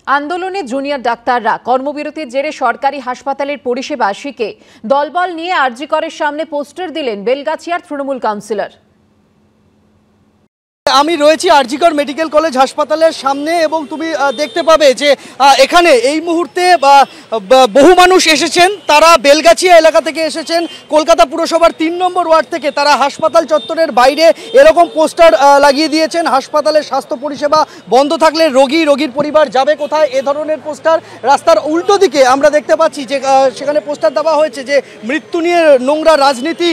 আন্দোলনে জুনিয়র ডাক্তাররা কর্মবিরতির জেরে সরকারি হাসপাতালের পরিষেবা শিখে দলবল নিয়ে আরজিকরের সামনে পোস্টার দিলেন বেলগাছিয়ার তৃণমূল কাউন্সিলর। আমি রয়েছি আরজিকর মেডিকেল কলেজ হাসপাতালের সামনে এবং তুমি দেখতে পাবে যে এখানে এই মুহূর্তে বহু মানুষ এসেছেন। তারা বেলগাছিয়া এলাকা থেকে এসেছেন, কলকাতা পুরসভার ৩ নম্বর ওয়ার্ড থেকে। তারা হাসপাতাল চত্বরের বাইরে এরকম পোস্টার লাগিয়ে দিয়েছেন, হাসপাতালের স্বাস্থ্য পরিষেবা বন্ধ থাকলে রোগীর পরিবার যাবে কোথায়, এ ধরনের পোস্টার। রাস্তার উল্টো দিকে আমরা দেখতে পাচ্ছি যে সেখানে পোস্টার দেওয়া হয়েছে যে মৃত্যু নিয়ে নোংরা রাজনীতি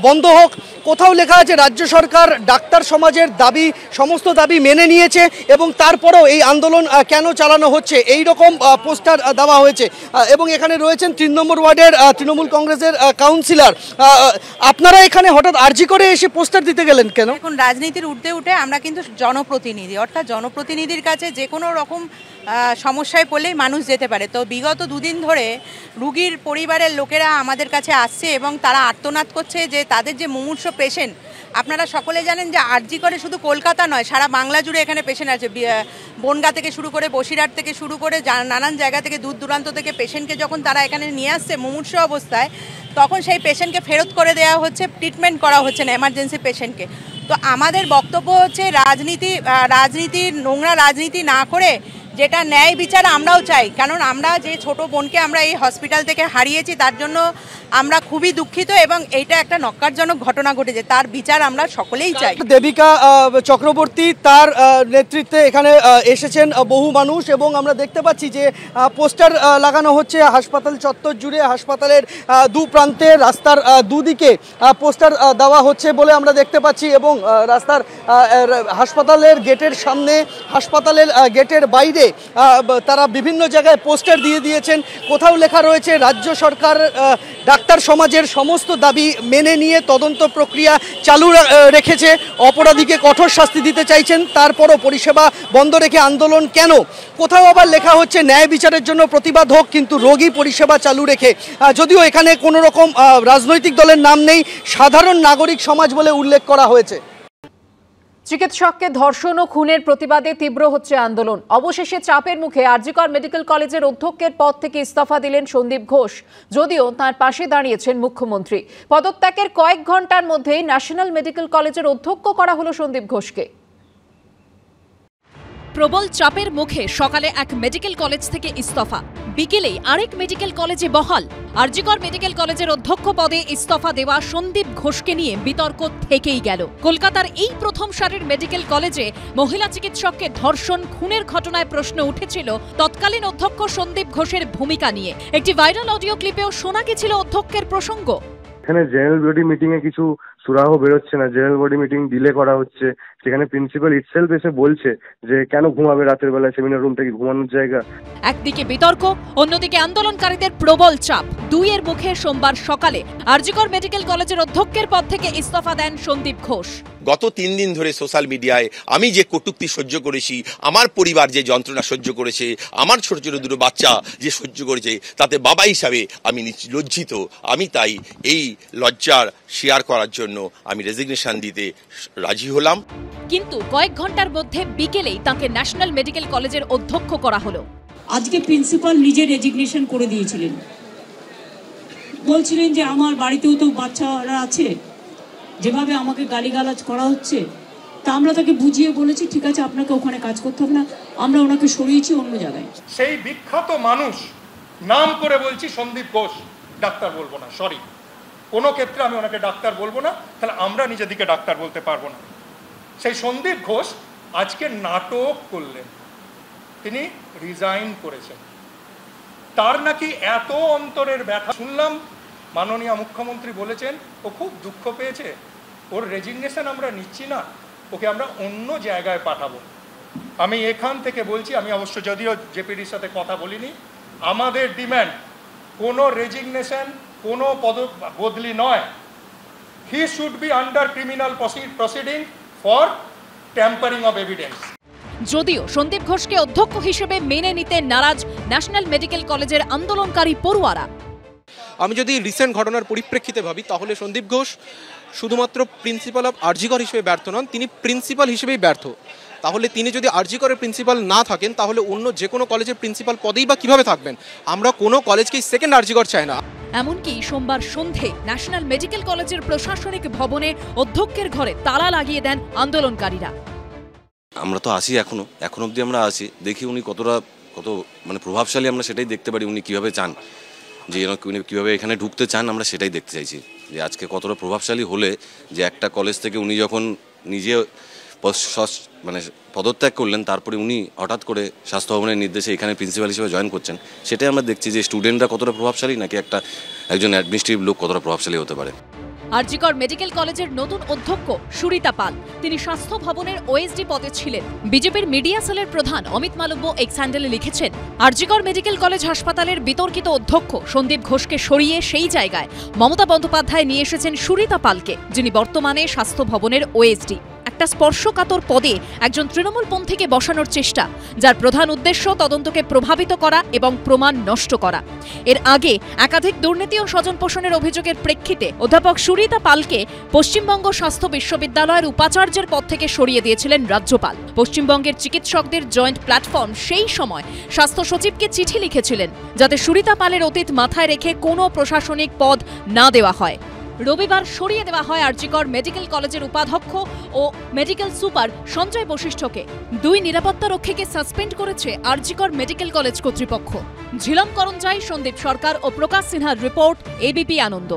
বন্ধ হোক। কোথাও লেখা আছে রাজ্য সরকার ডাক্তার সমাজের দাবি সমস্ত দাবি মেনে নিয়েছে এবং তারপরেও এই আন্দোলন কেন চালানো হচ্ছে, এই রকম পোস্টার দেওয়া হয়েছে। এবং এখানে রয়েছেন ৩ নম্বর ওয়ার্ডের তৃণমূল কংগ্রেসের কাউন্সিলর। আপনারা এখানে হঠাৎ আরজি করে এসে পোস্টার দিতে গেলেন কেন? এখন রাজনীতির উঠতে উঠে আমরা কিন্তু জনপ্রতিনিধি, অর্থাৎ জনপ্রতিনিধির কাছে যে কোনো রকম সমস্যায় পড়লেই মানুষ যেতে পারে। তো বিগত দুদিন ধরে রুগীর পরিবারের লোকেরা আমাদের কাছে আসছে এবং তারা আর্তনাদ করছে যে তাদের যে মুমূর্ষ পেশেন্ট, আপনারা সকলে জানেন যে আরজি করে শুধু কলকাতা নয়, সারা বাংলা জুড়ে এখানে পেশেন্ট আছে। বনগাঁ থেকে শুরু করে বসিরহাট থেকে শুরু করে নানান জায়গা থেকে দূর দূরান্ত থেকে পেশেন্টকে যখন তারা এখানে নিয়ে আসছে মুমূর্ষ অবস্থায়, তখন সেই পেশেন্টকে ফেরত করে দেওয়া হচ্ছে, ট্রিটমেন্ট করা হচ্ছে না এমার্জেন্সি পেশেন্টকে। তো আমাদের বক্তব্য হচ্ছে রাজনীতির নোংরা রাজনীতি না করে যেটা ন্যায় বিচার আমরাও চাই। কারণ আমরা যে ছোট বোনকে আমরা এই হসপিটাল থেকে হারিয়েছি তার জন্য আমরা খুবই দুঃখিত এবং এইটা একটা নক্কারজনক ঘটনা ঘটেছে, তার বিচার আমরা সকলেই চাই। দেবিকা চক্রবর্তী, তার নেতৃত্বে এখানে এসেছেন বহু মানুষ এবং আমরা দেখতে পাচ্ছি যে পোস্টার লাগানো হচ্ছে হাসপাতাল চত্বর জুড়ে। হাসপাতালের দু প্রান্তে রাস্তার দুদিকে পোস্টার দেওয়া হচ্ছে বলে আমরা দেখতে পাচ্ছি এবং রাস্তার হাসপাতালের গেটের সামনে, হাসপাতালের গেটের বাইরে তারা বিভিন্ন জায়গায় পোস্টার দিয়ে দিয়েছেন। কোথাও লেখা রয়েছে রাজ্য সরকার ডাক্তার সমাজের সমস্ত দাবি মেনে নিয়ে তদন্ত প্রক্রিয়া চালু রেখেছে, অপরাধীকে কঠোর শাস্তি দিতে চাইছেন, তারপরও পরিষেবা বন্ধ রেখে আন্দোলন কেন। কোথাও আবার লেখা হচ্ছে ন্যায় বিচারের জন্য প্রতিবাদ হোক, কিন্তু রোগী পরিষেবা চালু রেখে। যদিও এখানে কোনো রকম রাজনৈতিক দলের নাম নেই, সাধারণ নাগরিক সমাজ বলে উল্লেখ করা হয়েছে। চিকিৎসককে ধর্ষণ ও খুনের প্রতিবাদে তীব্র হচ্ছে আন্দোলন। অবশেষে চাপের মুখে আরজিকর মেডিকেল কলেজের অধ্যক্ষের পদ থেকে ইস্তফা দিলেন সন্দীপ ঘোষ, যদিও তার পাশে দাঁড়িয়েছেন মুখ্যমন্ত্রী। পদত্যাগের কয়েক ঘন্টার মধ্যেই ন্যাশনাল মেডিকেল কলেজের অধ্যক্ষ করা হলো সন্দীপ ঘোষকে। প্রবল চাপের মুখে সকালে এক মেডিকেল কলেজ থেকে ইস্তফা, বিকেলেই আরেক মেডিকেল কলেজে বহাল। আরজিকর মেডিকেল কলেজের অধ্যক্ষ পদে ইস্তফা দেওয়া সন্দীপ ঘোষকে নিয়ে বিতর্ক থেকেই গেল। কলকাতার এই প্রথম সারির মেডিকেল কলেজে মহিলা চিকিৎসককে ধর্ষণ খুনের ঘটনায় প্রশ্ন উঠেছিল তৎকালীন অধ্যক্ষ সন্দীপ ঘোষের ভূমিকা নিয়ে। একটি ভাইরাল অডিও ক্লিপেও শোনা গেছিল অধ্যক্ষের প্রসঙ্গ। এখানে জেনারেল বডি মিটিং এ কিছু সুরাহ বেরোচ্ছে না, জেনারেল বডি মিটিং ডিলে করা হচ্ছে। সেখানে প্রিন্সিপাল ইটসেলফ এসে বলছে যে কেন ঘুমাবে রাতের বেলায়, সেমিনার রুম থেকে ঘুমানোর জায়গা। একদিকে বিতর্ক, অন্যদিকে আন্দোলনকারীদের প্রবল চাপ। দুইয়ের মুখে সোমবার সকালে আরজিকর মেডিকেল কলেজের অধ্যক্ষের পদ থেকে ইস্তফা দেন সন্দীপ ঘোষ। গত 3 দিন ধরে সোশ্যাল মিডিয়ায় আমি যে কটূক্তি সহ্য করেছি, আমার পরিবার যে যন্ত্রণা সহ্য করেছে, আমার ছোট ছোট দুটো বাচ্চা যে সহ্য করেছে, তাতে বাবা হিসাবে আমি লজ্জিত। আমি তাই এই লজ্জার শেয়ার করার জন্য আমি রেজিগনেশন দিতে রাজি হলাম। কিন্তু কয়েক ঘন্টার মধ্যে বিকেলেই তাকে ন্যাশনাল মেডিকেল কলেজের অধ্যক্ষ করা হলো। আজকে প্রিন্সিপাল নিজে রেজিগনেশন করে দিয়েছিলেন, বলছিলেন যে আমার বাড়িতেও তো বাচ্চারা আছে, যেভাবে আমাকে গালিগালাজ করা হচ্ছে, তা আমরা তাকে বুঝিয়ে বলেছি ঠিক আছে আপনাকে ওখানে কাজ করতে হবে না, আমরা ওনাকে সরিয়েছি অন্য জায়গায়। সেই বিখ্যাত মানুষ নাম করে বলছি সন্দীপ ঘোষ, ডাক্তার বলবো না, সরি, কোনো ক্ষেত্রে আমি ওনাকে ডাক্তার বলবো না, তাহলে আমরা নিজেদিকে ডাক্তার বলতে পারবো না। সেই সন্দীপ ঘোষ আজকে নাটক করলেন, তিনি রিজাইন করেছেন। তার নাকি এত অন্তরের ব্যথা, শুনলাম মাননীয় মুখ্যমন্ত্রী বলেছেন ও খুব দুঃখ পেয়েছে, ওর রেজিগনেশন আমরা নিচ্ছি না, ওকে আমরা অন্য জায়গায় পাঠাবো। আমি এখান থেকে বলছি, আমি অবশ্য যদিও জেপিডির সাথে কথা বলিনি, আমাদের ডিম্যান্ড কোনো রেজিগনেশন, কোনো বদলি নয়। He should be under criminal proceeding for tampering of evidence. যদিও সন্দীপ ঘোষকে অধ্যক্ষ হিসেবে মেনে নিতে নারাজ ন্যাশনাল মেডিকেল কলেজের আন্দোলনকারী পড়ুয়ারা। আমি যদি রিসেন্ট ঘটনার পরিপ্রেক্ষিতে ভাবি, তাহলে সন্দীপ ঘোষ শুধুমাত্র প্রিন্সিপাল অফ আরজিকর হিসেবে ব্যর্থ নন, তিনি প্রিন্সিপাল হিসেবেই ব্যর্থ। তাহলে তিনি যদি আরজি করের প্রিন্সিপাল না থাকেন তাহলে অন্য যে কোনো কলেজের প্রিন্সিপাল পদেই বা কিভাবে থাকবেন? আমরা কোনো কলেজকেই সেকেন্ড আরজি কর চাই না। এমনকি সোমবার সন্ধে ন্যাশনাল মেডিকেল কলেজের প্রশাসনিক ভবনে অধ্যক্ষের ঘরে তালা লাগিয়ে দেন আন্দোলনকারীরা। আমরা তো আসি এখন অবধি আমরা আসি, দেখি উনি কত মানে প্রভাবশালী আমরা সেটাই দেখতে পারি। উনি কীভাবে চান যে উনি কীভাবে এখানে ঢুকতে চান আমরা সেটাই দেখতে চাইছি, যে আজকে কতটা প্রভাবশালী হলে যে একটা কলেজ থেকে উনি যখন নিজে মানে পদত্যাগ করলেন তারপরে উনি হঠাৎ করে স্বাস্থ্য ভবনের নির্দেশে এখানে প্রিন্সিপাল হিসেবে জয়েন করছেন, সেটাই আমরা দেখছি যে স্টুডেন্টরা কতটা প্রভাবশালী নাকি একজন অ্যাডমিনিস্ট্রেটিভ লোক কতটা প্রভাবশালী হতে পারে। আরজিকর মেডিকেল কলেজের নতুন অধ্যক্ষ সুরিতা পাল, তিনি স্বাস্থ্য ভবনের ওএসডি পদে ছিলেন। বিজেপির মিডিয়া সেলের প্রধান অমিত মালব্য এক্স হ্যান্ডেলে লিখেছেন, আরজিকর মেডিকেল কলেজ হাসপাতালের বিতর্কিত অধ্যক্ষ সন্দীপ ঘোষকে সরিয়ে সেই জায়গায় মমতা বন্দ্যোপাধ্যায় নিয়ে এসেছেন সুরিতা পালকে, যিনি বর্তমানে স্বাস্থ্য ভবনের ওএসডি। একটা স্পর্শকাতর পদে একজন তৃণমূলপন্থীকে বসানোর চেষ্টা, যার প্রধান উদ্দেশ্য তদন্তকে প্রভাবিত করা এবং প্রমাণ নষ্ট করা। এর আগে একাধিক দুর্নীতি ও স্বজনপোষণের অভিযোগের প্রেক্ষিতে অধ্যাপক সুরিতা পালকে পশ্চিমবঙ্গ স্বাস্থ্য বিশ্ববিদ্যালয়ের উপাচার্যের পদ থেকে সরিয়ে দিয়েছিলেন রাজ্যপাল। পশ্চিমবঙ্গের চিকিৎসকদের জয়েন্ট প্ল্যাটফর্ম সেই সময় স্বাস্থ্য সচিবকে চিঠি লিখেছিলেন যাতে সুরিতা পালের অতীত মাথায় রেখে কোনো প্রশাসনিক পদ না দেওয়া হয়। রবিবার সরিয়ে দেওয়া হয় আরজিকর মেডিকেল কলেজের উপাধ্যক্ষ ও মেডিকেল সুপার সঞ্জয় বশিষ্ঠকে। 2 নিরাপত্তা রক্ষীকে সাসপেন্ড করেছে আরজিকর মেডিকেল কলেজ কর্তৃপক্ষ। ঝিলম করঞ্জাই, সন্দীপ সরকার ও প্রকাশ সিনহার রিপোর্ট, এবিপি আনন্দ।